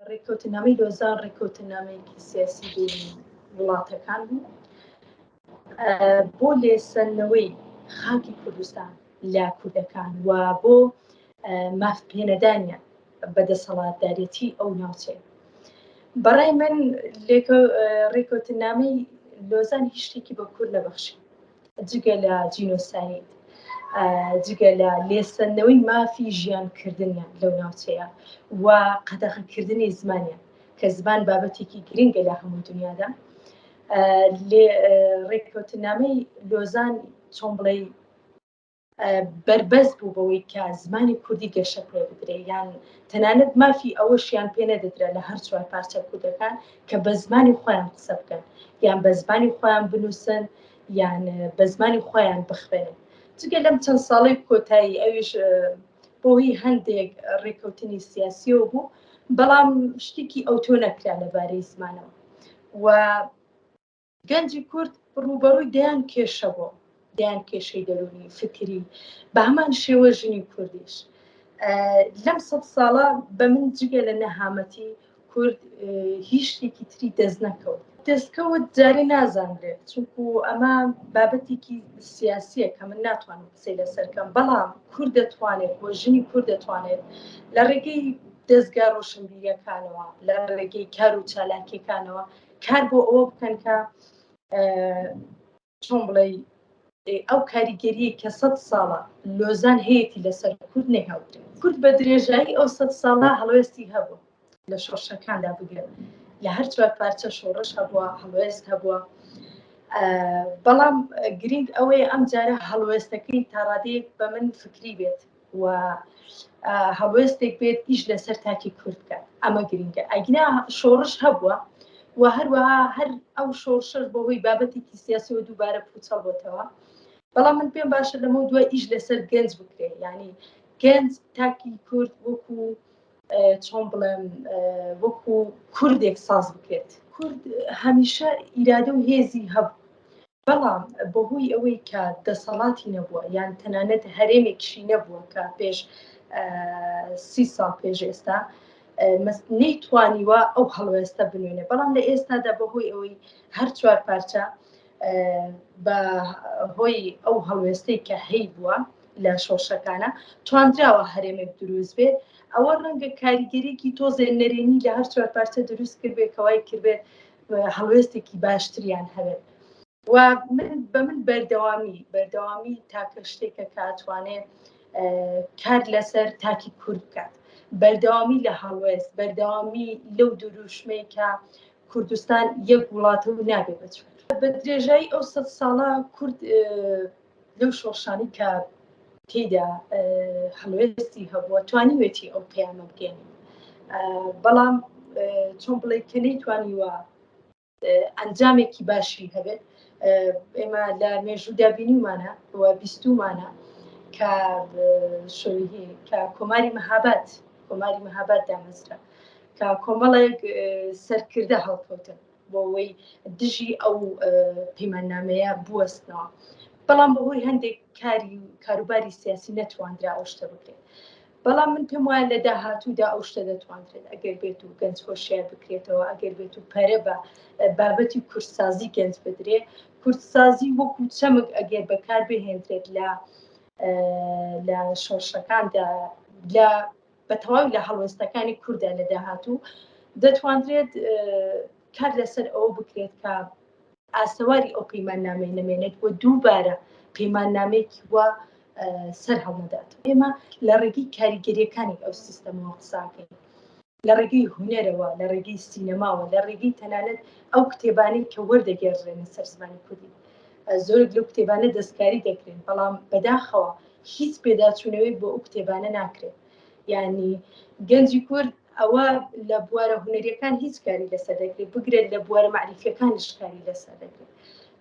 ڕێککەوتنامەی لۆزان ڕێککەوتنامەیەکی سیاسی بین وڵاتەکان بوو بۆ لێسەنەوەی خاکی کوردستان لا کوردەکان و بۆ مافپێنەدانیان بەدەسەڵاتدارێتی ئەو ناوچەیە. بەڕای من ڕێککەوتنامەی لۆزان هیچ شتێکی بە کورد نەبەخشی جگە لە جینۆساید، جگە لە لێسەنەوەی مافی ژیانکردنیان لەو ناوچەیە و قەدەغەکردنی زمانیان کە زمان بابەتێکی گرنگە لە هەموو دنیادا. ڕێککەوتنامەی لۆزان چۆن بڵێ بربەست بوو بەوەی کە زمانی کوردی گەشە پێ بدرێ، یان تەنانەت مافی ئەوەشیان پێ نەدەدرا لە هەر چوار پارچە کوردەکان کە بە زمانی خۆیان قسە بکەن، یان بە زمانی خۆیان بنووسن، یان بە زمانی خۆیان بخوێنن. جگە لەم چەند ساڵی کۆتایی ئەویش بۆی هەندێک ڕێککەوتنی سیاسیەوە بوو، بەڵام شتێکی ئەوتۆ نەکرا لەبارەی زمانەوە و گەنجی کورد ڕوبەڕووی دەیان کێشە بۆ دەیان کێشەی دەرونی فکری بە هەمان شێوە ژنی کوردیش. لەم 100 ساڵە بە من جگە لە نەهامەتی کورد هیچ شتێکی تری دەست نەکەوت. دەستکەوت جارێ نازانرێت چونکو ئەمە بابەتێکی سیاسیە کە من ناتوانم قسەی لەسەرکەم، بەڵام کورد دەتوانێت بۆ ژنی کورد دەتوانێت لە ڕێگەی دەستگا ڕۆشنبیریەکانەوە، لە ڕێگەی کار و چالاکیەکانەوە کار بۆ ئەوە بکەن کە چۆن بڵێ ئەو کاریگەریە کە 100 ساڵە لۆزان هەیەی لەسەر کورد نەهاوترێت. کورد بە درێژایی ئەو 100 ساڵە هەڵوێستی هەبوو لە شۆڕشەکاندا بگرن، لە هەر چوار پارچە شۆڕش هەبووە، هەڵوێست هەبووە، بەڵام گرنگ ئەوەیە ئەم جارە هەڵوێستەکەی تا ڕادەیەک بە من فکری بێت و هەڵوێستێک بێت ئیش لەسەر تاکی کورد بکات. ئەمە گرنگە. ئەگنا شۆڕش هەبووە و هەروەها هەر ئەو شۆڕشەش بەهۆی بابەتێکی سیاسیەوە دووبارە پوچەڵ بۆتەوە، بەڵام من پێم باشە لەمە دوای ئیش لەسەر گەنج بکرێت، یعنی گەنج تاکی کورد وەکو چۆن بڵێم وەکو کوردێک ساز بکرێت. کورد هەمیشە ئیرادە و هێزی هەبوو، بەڵام بەهۆی ئەوەی کە دەسەڵاتی نەبووە یان تەنانەت هەرێمێکشی نەبووە کە پێش 30 ساڵ پێش ئێستا نەیتوانیوە ئەو هەڵوێستە بنوێنێ، بەڵام لە ئێستادا بەهۆی ئەوەی هەر چوار پارچە بە هۆی ئەو هەڵوێستەی کە هەی بووە لە شۆڕشەکانە توانراوە هەرێمێک دروست بێت. ئەوە ڕەنگە کاریگەریەکی تۆزێ نەرێنی لە هەر چوار پارچە دروست کردبێت کەوای کردبێت هەڵوێستێکی باشتریان هەبێت. و بە من بەردەوامی تاکە شتێکە کاتوانێت کار لەسەر تاکی کورد بکات، بەردەوامی لە هەڵوێست، بەردەوامی لەو دروشمەی کە کوردستان یەک وڵاتە و نابێت بچوت. بە درێژایی ئەو 100 ساڵە کورد لەو شۆڕشانی کە تێیدا هەڵوێستی هەبووە توانیوێتی ئەو پەیامە بگەێنێت، بەڵام چۆن بڵێ کە نەیتوانیوە ئەنجامێکی باشی هەبێت. ئێمە لە مێژوودا بینیمانە و بیستومانە کە کۆماری مەهاباد دامەزرا کە کۆمەڵێک سەرکردە هەڵکەوتن بۆ ئەوەی دژی ئەو پەیماننامەیە بوەستنەوە، بەڵام بەهۆی هەندێک کاروباری سیاسی نەتواندرا ئەو شتە بکرێت. بەڵام من پێم وایە لە داهاتوودا ئەو شتە دەتوانرێت ئەگەر بێت و گەنج هۆشیار بکرێتەوە، ئەگەر بێت و پەرە بە بابەتی کوردسازی گەنج بدرێت. کوردسازی وەکو چەمک ئەگەر بەکار بهێنرێت لە شۆڕشەکاندا بە تەواوی لە هەڵوێستەکانی کووردا لە داهاتوو دەتوانرێت کار لەسەر ئەوە بکرێت کە ئاسەواری ئەو پەیماننامەی نەمێنێت و دووبارە پەیماننامەیەکی وە سەر هەڵنەدات. ئێمە لە ڕێگەی کاریگەریەکانی ئەو سیستەمەوە قساکەین، لە ڕێگەی هونەرەوە، لە ڕێگەی سینەماوە، لە ڕێگەی تەنانەت ئەو کتێبانەی کە وەردەگێڕێنە سەر زمانی کوردی. زۆرێک لەو کتێبانە دەستکاری دەکرێن، بەڵام بەداخەوە هیچ پێداچوونەوەی بۆ ئەو کتێبانە ناکرێت. یعنی گەنجی کورد ئەوە لە بوارە هونەریەکان هیچ کاری لەسەر دەکرێت، بگرێت لە بوارە معریفیەکانیش کاری لەسەر دەکرێت.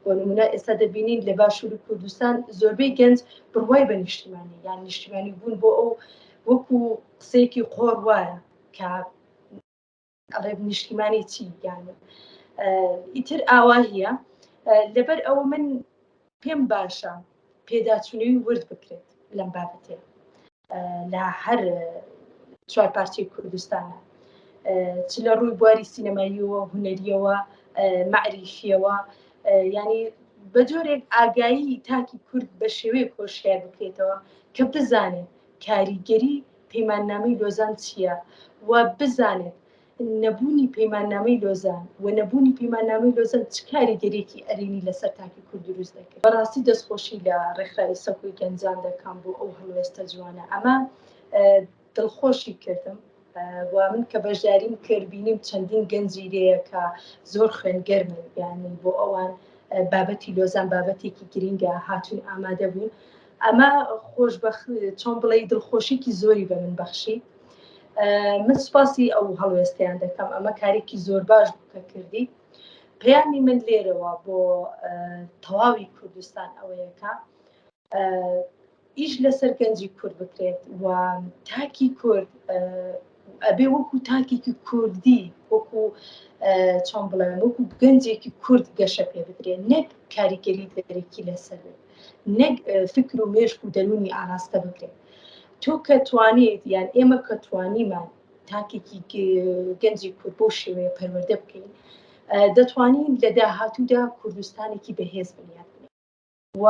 بۆ نمونە ئێستا دەبینین لە باشووری کوردستان زۆربەی گەنج بڕوای بە نیشتیمانی، یان نیشتیمانی بوون بۆ ئەو وەکو قسەیەکی قۆڕ وایە کە ئەڵێ نیشتیمانی چی یان ئیتر ئاواهیە. لەبەر ئەوە من پێم باشە پێداچوونەوەی ورد بکرێت لەم بابەتێ لە هەر چوار پارچەی کوردستانە. چ لە ڕووی بواری سینەماییەوە هونەریەوە معریفیەوە ینی بە جۆرێک ئاگایی تاکی کورد بە شێوەیە کۆشیار بکرێتەوە کە بزانێت کاریگەری پەیماننامەی لۆزان چییە و بزانێت نەبوونی پەیماننامەی لۆزان و نەبوونی پەیماننامەی لۆزان چ کاریگەریەکی ئەرێنی لەسەر تاکی کورد دروست دەکرد. بەڕاستی دەستخۆشی لە ڕێکخراوی سەکۆی گەنجان دەکەم بۆ ئەو هەڵوێستە جوانە ئەمە دڵخۆشی کردم و من کە بەشداریم کرد بینیم چەندین گەنجی لێیە کە زۆر خوێنگەرمن یانی بۆ ئەوان بابەتی لۆزان بابەتێکی گرینگە هاتوون ئامادە بوون. ئەمە چۆن بڵێ دڵخۆشیکی زۆری بە من بەخشی. من سوپاسی ئەو هەڵوێستیان دەکەم ئەمە کارێکی زۆر باش بکە کردی. پەیامی من لێرەوە بۆ تەواوی کوردستان ئەوەیەکە ئیش لەسەر گەنجی کورد بکرێت و تاکی کورد ئەبێ وەکو تاکێکی کوردی وەکو چۆن بڵێن وەکو گەنجێکی کورد گەشە پێ بدرێت نەک کاریگەری دەرەکی لەسەر بێت نەک فکر و مێشک و دەرونی ئاراستە بکرێت. تۆ کە توانێت یان ئێمە کە توانیمان تاکێکی گەنجی کورد بۆ شێوەیە پەروەردە بکەین دەتوانین لە داهاتوودا کوردستانێکی بەهێز بنیاد بنێت و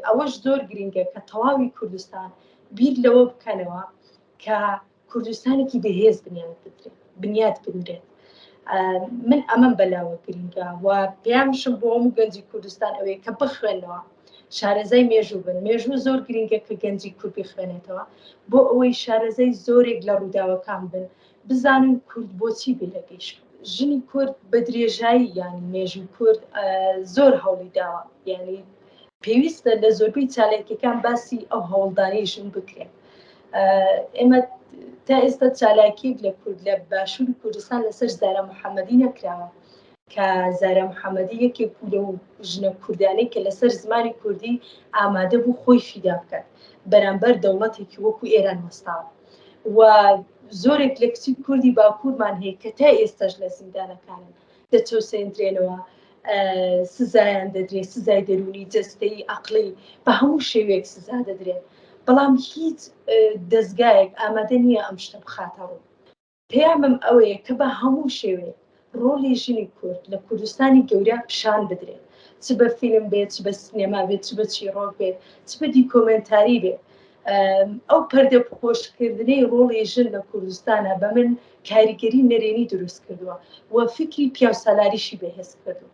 ئەوەش زۆر گرنگە کە تەواوی کوردستان بیر لەوە بکەنەوە کە کوردستانێکی بەهێز بنیاد بنرێت. من ئەمەم بەلاوە گرنگە و پێیانشم بۆ هەموو گەنجی کوردستان ئەوەیە کە بخوێنەوە شارەزای مێژوو بن. مێژوو زۆر گرنگە کە گەنجی کورد بخوێنێتەوە بۆ ئەوەی شارەزای زۆرێک لە ڕووداوەکان بن بزانن کورد بۆچی بێلەگەیشت. ژنی کورد بە درێژایی یانی مێژوو کورد زۆر هەوڵی داوە یعنی پێویستە لە زۆربەی چالاکیەکان باسی ئەو هەوڵدانی ژن بکرێن. ئێمە تا ئێستا چالاکیەک لە کورد لە باشووری کوردستان لەسەر زارا محەممەدی نەکراوە کە زارا محەممەدی یەکێک لەو ژنە کوردانەی کە لەسەر زمانی کوردی ئامادە بوو خۆی فیدا بکات بەرامبەر دەوڵەتێکی وەکو ئێران وەستاوە و زۆرێک لە کچی کوردی باکوورمان هەیە کە تا ئێستاش لە زیندانەکانن دەچۆسێنرێنەوە سزایان دەدرێت سزای دەرونی جەستەیی عەقڵی بە هەموو شێوەیەک سزا دەدرێت بەڵام هیچ دەستگایەک ئامادە نییە ئەم شتە بخاتە ڕوو. پەیامم ئەوەیە کە بە هەموو شێوەیەک ڕۆڵی ژنی کورد لە کوردستانی گەورە پیشان بدرێت چ بە فیلم بێت چ بە سینێما بێت چ بە چیرۆک بێت چ بە دیکۆمنتاری بێت. ئەو پەردە خۆشکردنەی ڕۆڵی ژن لە کوردستانە بە من کاریگەری نەرێنی دروست کردووە و فکری پیاوسالاریشی بەهێز کردو.